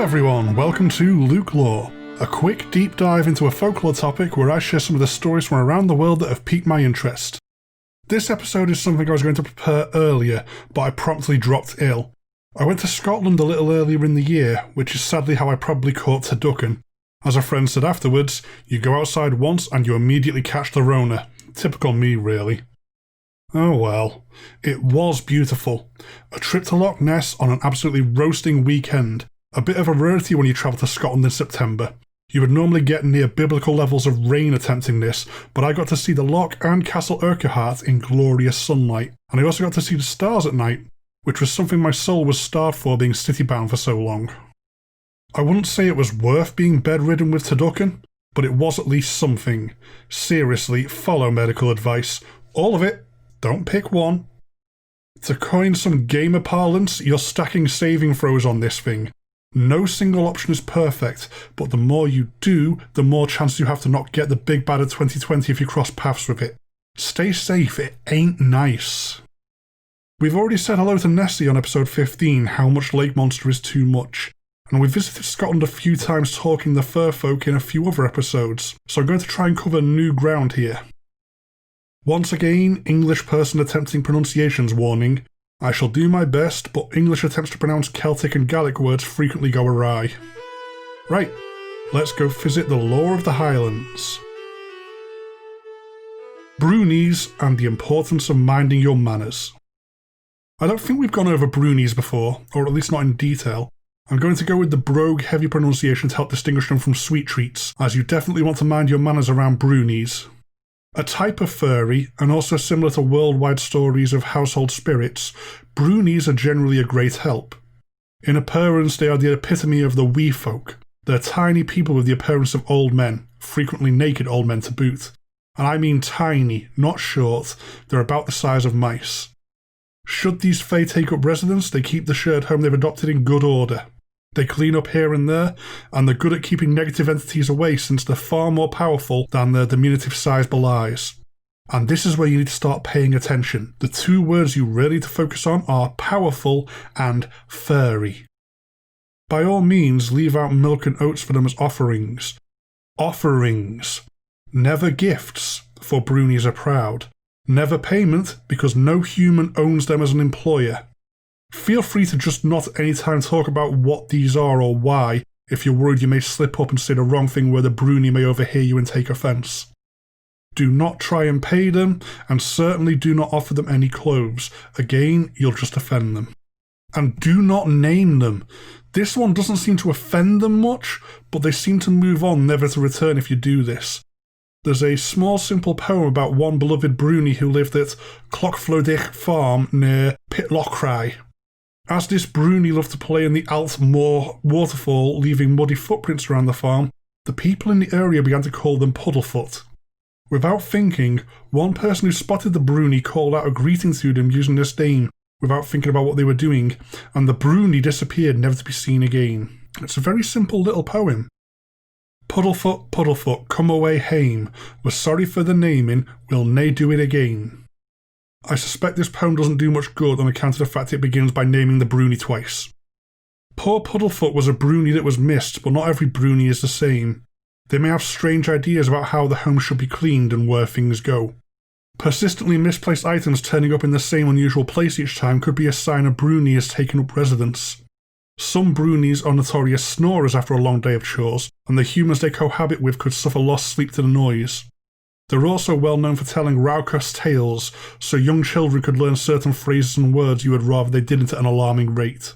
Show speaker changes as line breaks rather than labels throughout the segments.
everyone, welcome to LukeLore, a quick deep dive into a folklore topic where I share some of the stories from around the world that have piqued my interest. This episode is something I was going to prepare earlier, but I promptly dropped ill. I went to Scotland a little earlier in the year, which is sadly how I probably caught turducken. As a friend said afterwards, you go outside once and you immediately catch the Rona. Typical me, really. Oh well, it was beautiful. A trip to Loch Ness on an absolutely roasting weekend. A bit of a rarity when you travel to Scotland in September. You would normally get near biblical levels of rain attempting this, but I got to see the Loch and Castle Urquhart in glorious sunlight, and I also got to see the stars at night, which was something my soul was starved for being city-bound for so long. I wouldn't say it was worth being bedridden with turducken, but it was at least something. Seriously, follow medical advice. All of it. Don't pick one. To coin some gamer parlance, you're stacking saving throws on this thing. No single option is perfect, but the more you do, the more chance you have to not get the big bad of 2020 if you cross paths with it. Stay safe, it ain't nice. We've already said hello to Nessie on episode 15, how much Lake Monster is too much, and we visited Scotland a few times talking the fur folk in a few other episodes, so I'm going to try and cover new ground here. Once again, English person attempting pronunciations warning. I shall do my best, but English attempts to pronounce Celtic and Gaelic words frequently go awry. Right, let's go visit the lore of the Highlands. Brownies and the importance of minding your manners. I don't think we've gone over brownies before, or at least not in detail. I'm going to go with the brogue heavy pronunciation to help distinguish them from sweet treats, as you definitely want to mind your manners around brownies. A type of furry, and also similar to worldwide stories of household spirits, brownies are generally a great help. In appearance, they are the epitome of the wee folk. They're tiny people with the appearance of old men, frequently naked old men to boot. And I mean tiny, not short, they're about the size of mice. Should these fae take up residence, they keep the shared home they've adopted in good order. They clean up here and there, and they're good at keeping negative entities away since they're far more powerful than their diminutive size belies. And this is where you need to start paying attention. The two words you really need to focus on are powerful and furry. By all means, leave out milk and oats for them as offerings. Offerings. Never gifts, for brownies are proud. Never payment, because no human owns them as an employer. Feel free to just not at any time talk about what these are or why, if you're worried you may slip up and say the wrong thing where the brownie may overhear you and take offence. Do not try and pay them, and certainly do not offer them any clothes. Again, you'll just offend them. And do not name them. This one doesn't seem to offend them much, but they seem to move on never to return if you do this. There's a small simple poem about one beloved brownie who lived at Clochflodich Farm near Pitlochry. As this brownie loved to play in the Altmoor waterfall, leaving muddy footprints around the farm, the people in the area began to call them Puddlefoot. Without thinking, one person who spotted the brownie called out a greeting to them using this name, without thinking about what they were doing, and the brownie disappeared never to be seen again. It's a very simple little poem. Puddlefoot, Puddlefoot, come away hame, we're sorry for the naming, we'll nae do it again. I suspect this poem doesn't do much good on account of the fact it begins by naming the brownie twice. Poor Puddlefoot was a brownie that was missed, but not every brownie is the same. They may have strange ideas about how the home should be cleaned and where things go. Persistently misplaced items turning up in the same unusual place each time could be a sign a brownie has taken up residence. Some brownies are notorious snorers after a long day of chores, and the humans they cohabit with could suffer lost sleep to the noise. They're also well known for telling raucous tales, so young children could learn certain phrases and words you would rather they didn't at an alarming rate.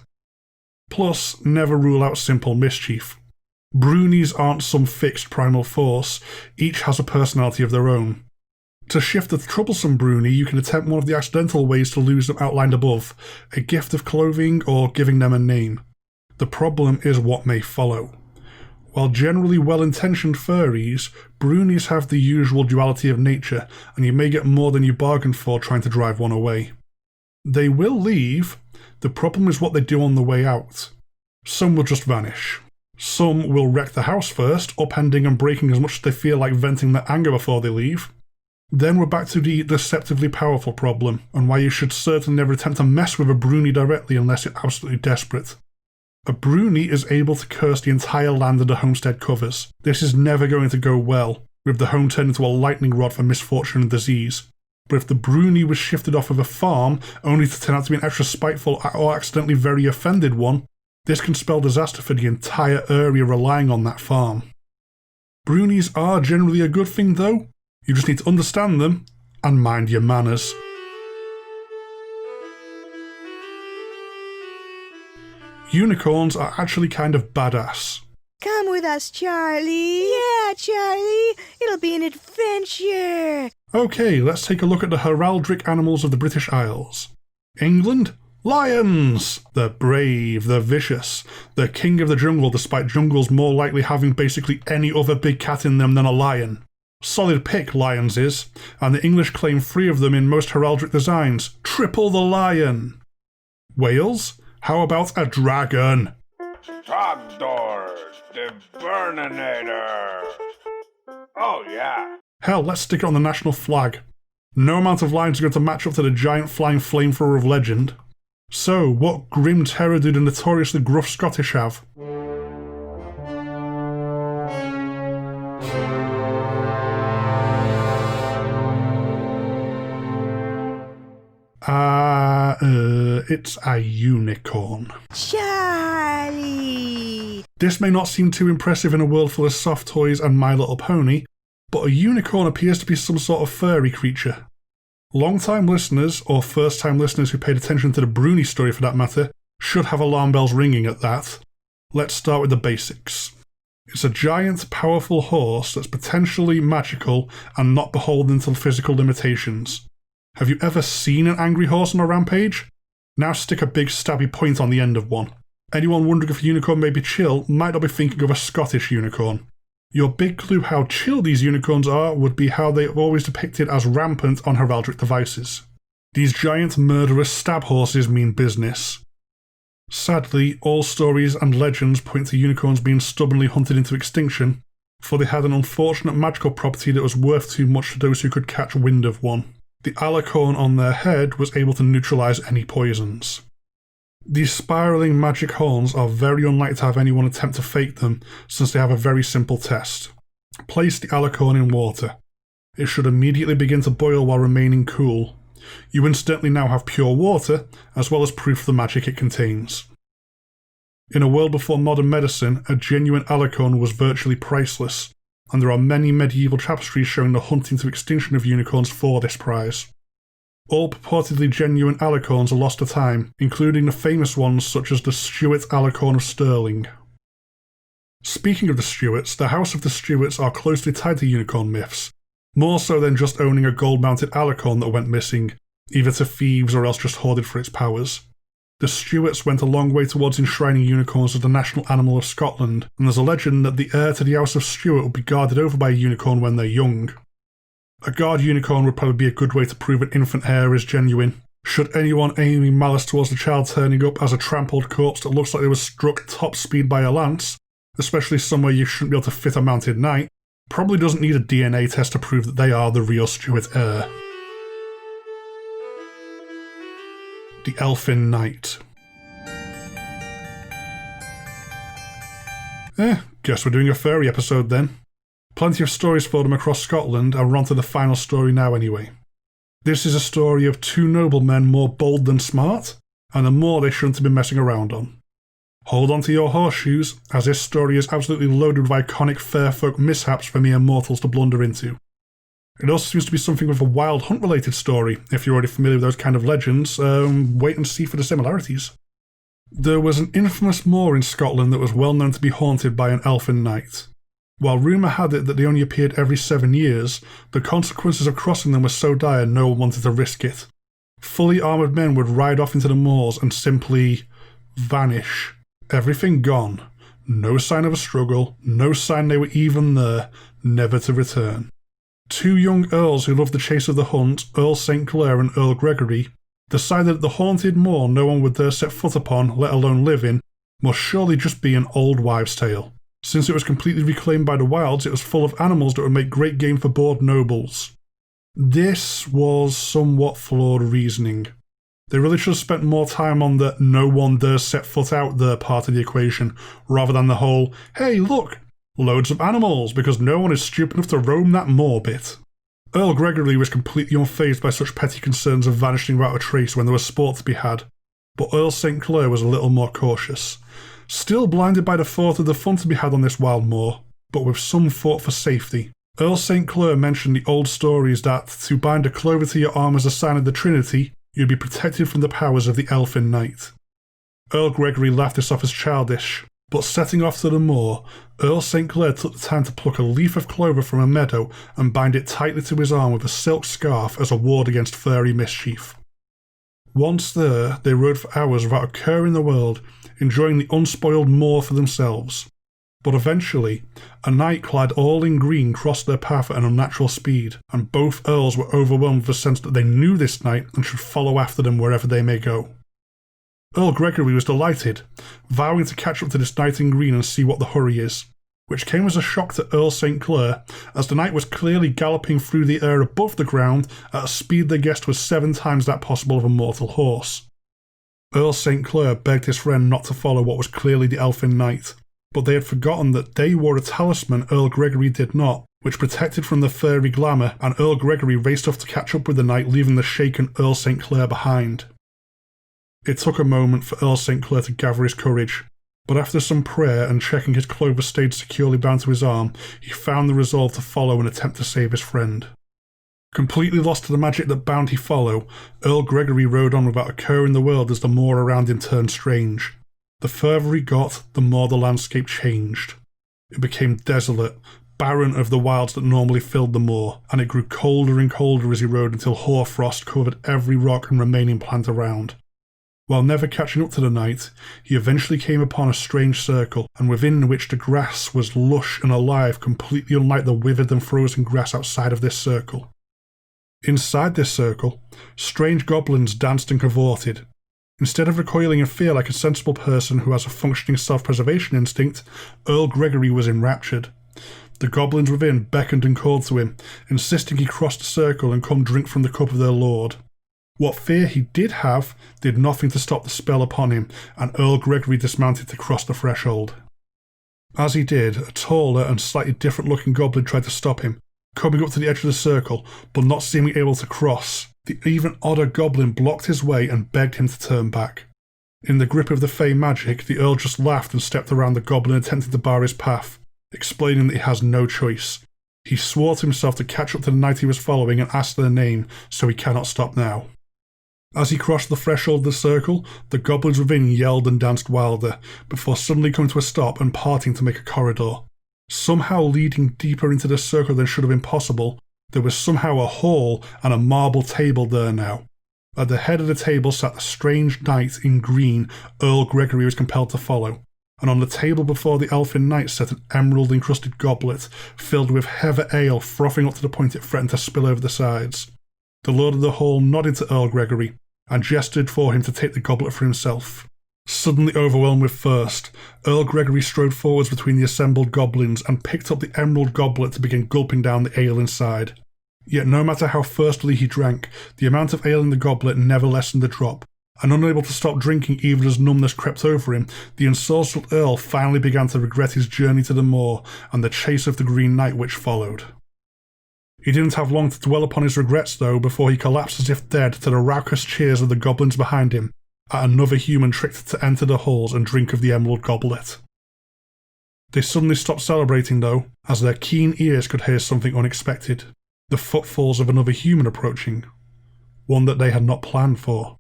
Plus, never rule out simple mischief. Brownies aren't some fixed primal force, each has a personality of their own. To shift the troublesome brownie, you can attempt one of the accidental ways to lose them outlined above, a gift of clothing or giving them a name. The problem is what may follow. While generally well-intentioned furries, brownies have the usual duality of nature, and you may get more than you bargained for trying to drive one away. They will leave, the problem is what they do on the way out. Some will just vanish. Some will wreck the house first, upending and breaking as much as they feel like venting their anger before they leave. Then we're back to the deceptively powerful problem, and why you should certainly never attempt to mess with a brownie directly unless you're absolutely desperate. A brownie is able to curse the entire land that a homestead covers. This is never going to go well, with the home turned into a lightning rod for misfortune and disease. But if the brownie was shifted off of a farm, only to turn out to be an extra spiteful or accidentally very offended one, this can spell disaster for the entire area relying on that farm. Brownies are generally a good thing though. You just need to understand them and mind your manners. Unicorns are actually kind of badass.
Come with us, Charlie. Yeah, Charlie. It'll be an adventure.
Okay, let's take a look at the heraldic animals of the British Isles. England? Lions! They're brave, they're vicious, they're king of the jungle despite jungles more likely having basically any other big cat in them than a lion. Solid pick, lions is, and the English claim 3 of them in most heraldic designs. Triple the lion! Wales? How about a dragon?
Storr, the Burninator. Oh yeah.
Hell, let's stick it on the national flag. No amount of lions are going to match up to the giant flying flamethrower of legend. So, what grim terror do the notoriously gruff Scottish have? It's a unicorn.
Charlie!
This may not seem too impressive in a world full of soft toys and My Little Pony, but a unicorn appears to be some sort of furry creature. Long-time listeners, or first-time listeners who paid attention to the brownie story for that matter, should have alarm bells ringing at that. Let's start with the basics. It's a giant, powerful horse that's potentially magical and not beholden to physical limitations. Have you ever seen an angry horse on a rampage? Now stick a big stabby point on the end of one. Anyone wondering if a unicorn may be chill might not be thinking of a Scottish unicorn. Your big clue how chill these unicorns are would be how they are always depicted as rampant on heraldic devices. These giant murderous stab horses mean business. Sadly, all stories and legends point to unicorns being stubbornly hunted into extinction, for they had an unfortunate magical property that was worth too much to those who could catch wind of one. The alicorn on their head was able to neutralise any poisons. These spiralling magic horns are very unlikely to have anyone attempt to fake them, since they have a very simple test. Place the alicorn in water. It should immediately begin to boil while remaining cool. You instantly now have pure water, as well as proof of the magic it contains. In a world before modern medicine, a genuine alicorn was virtually priceless, and there are many medieval tapestries showing the hunting to extinction of unicorns for this prize. All purportedly genuine alicorns are lost to time, including the famous ones such as the Stuart alicorn of Stirling. Speaking of the Stuarts, the House of the Stuarts are closely tied to unicorn myths, more so than just owning a gold-mounted alicorn that went missing, either to thieves or else just hoarded for its powers. The Stuarts went a long way towards enshrining unicorns as the national animal of Scotland, and there's a legend that the heir to the House of Stuart will be guarded over by a unicorn when they're young. A guard unicorn would probably be a good way to prove an infant heir is genuine. Should anyone aiming malice towards the child turning up as a trampled corpse that looks like they were struck top speed by a lance, especially somewhere you shouldn't be able to fit a mounted knight, probably doesn't need a DNA test to prove that they are the real Stuart heir. The Elfin Knight. Guess we're doing a furry episode then. Plenty of stories for them across Scotland, and we're on to the final story now anyway. This is a story of 2 noblemen more bold than smart, and a moor they shouldn't have been messing around on. Hold on to your horseshoes, as this story is absolutely loaded with iconic fair folk mishaps for mere mortals to blunder into. It also seems to be something with a wild hunt related story. If you're already familiar with those kind of legends, wait and see for the similarities. There was an infamous moor in Scotland that was well known to be haunted by an elfin knight. While rumour had it that they only appeared every 7 years, the consequences of crossing them were so dire no one wanted to risk it. Fully armoured men would ride off into the moors and simply vanish. Everything gone. No sign of a struggle, no sign they were even there, never to return. 2 young earls who loved the chase of the hunt, Earl St. Clair and Earl Gregory, decided that the haunted moor no one would dare set foot upon, let alone live in, must surely just be an old wives' tale. Since it was completely reclaimed by the wilds, it was full of animals that would make great game for bored nobles. This was somewhat flawed reasoning. They really should have spent more time on the no one dares set foot out there part of the equation, rather than the whole, hey look, loads of animals, because no one is stupid enough to roam that moor bit. Earl Gregory was completely unfazed by such petty concerns of vanishing without a trace when there was sport to be had, but Earl St. Clair was a little more cautious. Still blinded by the thought of the fun to be had on this wild moor, but with some thought for safety. Earl St. Clair mentioned the old stories that, to bind a clover to your arm as a sign of the Trinity, you'd be protected from the powers of the Elfin Knight. Earl Gregory laughed this off as childish, but setting off to the moor, Earl St. Clair took the time to pluck a leaf of clover from a meadow and bind it tightly to his arm with a silk scarf as a ward against fairy mischief. Once there, they rode for hours without a care in the world, enjoying the unspoiled moor for themselves. But eventually, a knight clad all in green crossed their path at an unnatural speed, and both earls were overwhelmed with a sense that they knew this knight and should follow after them wherever they may go. Earl Gregory was delighted, vowing to catch up to this knight in green and see what the hurry is, which came as a shock to Earl St. Clair, as the knight was clearly galloping through the air above the ground at a speed they guessed was 7 times that possible of a mortal horse. Earl St. Clair begged his friend not to follow what was clearly the Elfin Knight, but they had forgotten that they wore a talisman Earl Gregory did not, which protected from the fairy glamour, and Earl Gregory raced off to catch up with the knight, leaving the shaken Earl St. Clair behind. It took a moment for Earl St. Clair to gather his courage, but after some prayer and checking his clover stayed securely bound to his arm, he found the resolve to follow and attempt to save his friend. Completely lost to the magic that bound he follow, Earl Gregory rode on without a care in the world as the moor around him turned strange. The further he got, the more the landscape changed. It became desolate, barren of the wilds that normally filled the moor, and it grew colder and colder as he rode until hoarfrost covered every rock and remaining plant around. While never catching up to the knight, he eventually came upon a strange circle, and within which the grass was lush and alive, completely unlike the withered and frozen grass outside of this circle. Inside this circle, strange goblins danced and cavorted. Instead of recoiling in fear like a sensible person who has a functioning self-preservation instinct, Earl Gregory was enraptured. The goblins within beckoned and called to him, insisting he cross the circle and come drink from the cup of their lord. What fear he did have did nothing to stop the spell upon him, and Earl Gregory dismounted to cross the threshold. As he did, a taller and slightly different-looking goblin tried to stop him, coming up to the edge of the circle, but not seeming able to cross. The even odder goblin blocked his way and begged him to turn back. In the grip of the fey magic, the Earl just laughed and stepped around the goblin attempting to bar his path, explaining that he has no choice. He swore to himself to catch up to the knight he was following and ask their name, so he cannot stop now. As he crossed the threshold of the circle, the goblins within yelled and danced wilder, before suddenly coming to a stop and parting to make a corridor. Somehow leading deeper into the circle than should have been possible, there was somehow a hall and a marble table there now. At the head of the table sat the strange knight in green Earl Gregory was compelled to follow, and on the table before the Elfin Knight sat an emerald-encrusted goblet filled with heather ale frothing up to the point it threatened to spill over the sides. The Lord of the Hall nodded to Earl Gregory and gestured for him to take the goblet for himself. Suddenly overwhelmed with thirst, Earl Gregory strode forwards between the assembled goblins and picked up the emerald goblet to begin gulping down the ale inside. Yet no matter how thirstily he drank, the amount of ale in the goblet never lessened a drop, and unable to stop drinking even as numbness crept over him, the ensorcelled Earl finally began to regret his journey to the moor and the chase of the Green Knight which followed. He didn't have long to dwell upon his regrets, though, before he collapsed as if dead to the raucous cheers of the goblins behind him, at another human tricked to enter the halls and drink of the emerald goblet. They suddenly stopped celebrating, though, as their keen ears could hear something unexpected, the footfalls of another human approaching, one that they had not planned for.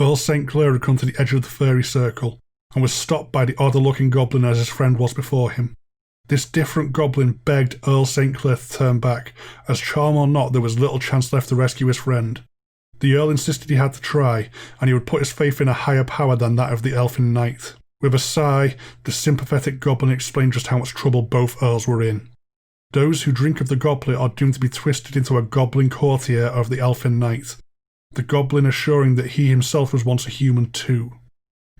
Earl St. Clair had come to the edge of the fairy circle, and was stopped by the odder-looking goblin as his friend was before him. This different goblin begged Earl St. Clair to turn back, as charm or not there was little chance left to rescue his friend. The Earl insisted he had to try, and he would put his faith in a higher power than that of the Elfin Knight. With a sigh, the sympathetic goblin explained just how much trouble both Earls were in. Those who drink of the goblet are doomed to be twisted into a goblin courtier of the Elfin Knight, the goblin assuring that he himself was once a human too.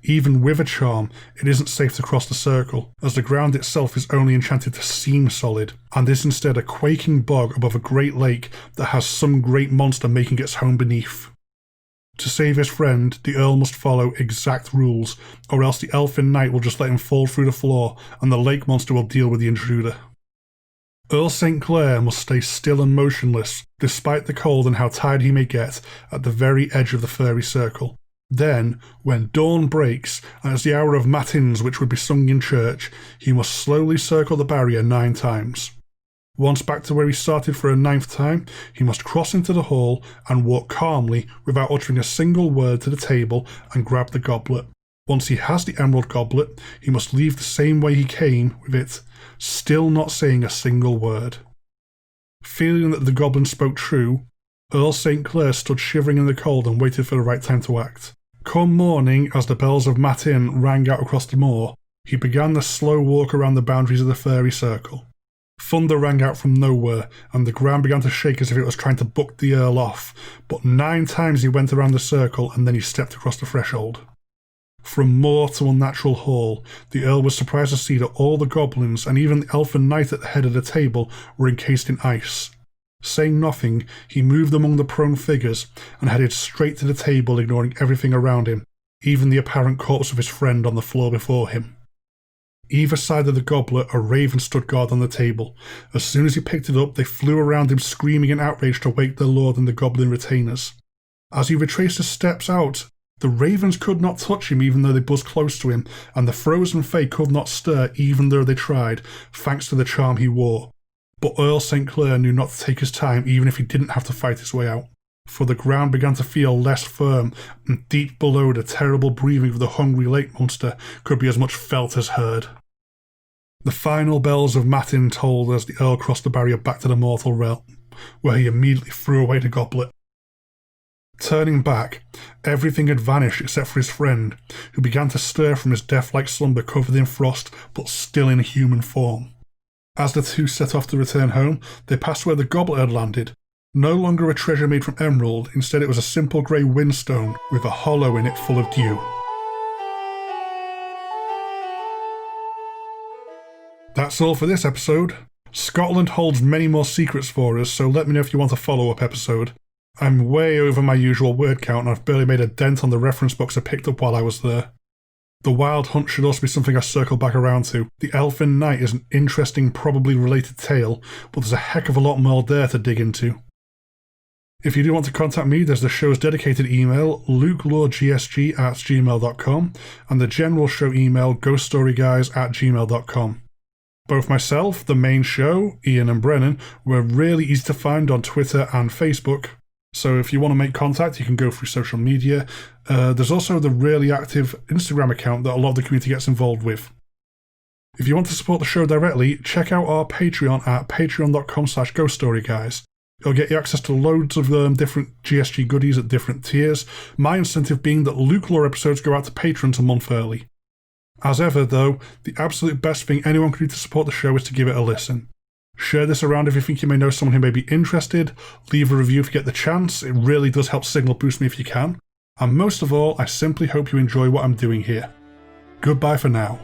Even with a charm, it isn't safe to cross the circle, as the ground itself is only enchanted to seem solid, and is instead a quaking bog above a great lake that has some great monster making its home beneath. To save his friend, the Earl must follow exact rules, or else the Elfin Knight will just let him fall through the floor and the lake monster will deal with the intruder. Earl St. Clair must stay still and motionless, despite the cold and how tired he may get, at the very edge of the fairy circle. Then, when dawn breaks, and it's the hour of matins which would be sung in church, he must slowly circle the barrier 9 times. Once back to where he started for a 9th time, he must cross into the hall and walk calmly without uttering a single word to the table and grab the goblet. Once he has the emerald goblet, he must leave the same way he came with it, still not saying a single word. Feeling that the goblin spoke true, Earl St. Clair stood shivering in the cold and waited for the right time to act. Come morning, as the bells of matin rang out across the moor, he began the slow walk around the boundaries of the fairy circle. Thunder rang out from nowhere, and the ground began to shake as if it was trying to buck the Earl off, but 9 times he went around the circle and then he stepped across the threshold. From moor to unnatural hall, the Earl was surprised to see that all the goblins and even the Elfin Knight at the head of the table were encased in ice. Saying nothing, he moved among the prone figures and headed straight to the table, ignoring everything around him, even the apparent corpse of his friend on the floor before him. Either side of the goblet, a raven stood guard on the table. As soon as he picked it up, they flew around him screaming in outrage to wake their lord and the goblin retainers. As he retraced his steps out, the ravens could not touch him even though they buzzed close to him, and the frozen fae could not stir even though they tried, thanks to the charm he wore. But Earl St. Clair knew not to take his time even if he didn't have to fight his way out, for the ground began to feel less firm, and deep below the terrible breathing of the hungry lake monster could be as much felt as heard. The final bells of matin tolled as the Earl crossed the barrier back to the mortal realm, where he immediately threw away the goblet. Turning back, everything had vanished except for his friend, who began to stir from his death-like slumber covered in frost, but still in human form. As the two set off to return home, they passed where the goblet had landed. No longer a treasure made from emerald, instead it was a simple grey whinstone with a hollow in it full of dew. That's all for this episode. Scotland holds many more secrets for us, so let me know if you want a follow-up episode. I'm way over my usual word count and I've barely made a dent on the reference books I picked up while I was there. The Wild Hunt should also be something I circle back around to. The Elfin Knight is an interesting, probably related tale, but there's a heck of a lot more there to dig into. If you do want to contact me, there's the show's dedicated email, LukeLoreGSG@gmail.com, and the general show email, ghoststoryguys@gmail.com. Both myself, the main show, Ian and Brennan, were really easy to find on Twitter and Facebook, so if you want to make contact, you can go through social media. There's also the really active Instagram account that a lot of the community gets involved with. If you want to support the show directly, check out our Patreon at patreon.com/ghoststoryguys. It'll get you access to loads of different GSG goodies at different tiers, my incentive being that LukeLore episodes go out to patrons a month early. As ever, though, the absolute best thing anyone can do to support the show is to give it a listen. Share this around if you think you may know someone who may be interested, leave a review if you get the chance, it really does help signal boost me if you can, and most of all, I simply hope you enjoy what I'm doing here. Goodbye for now.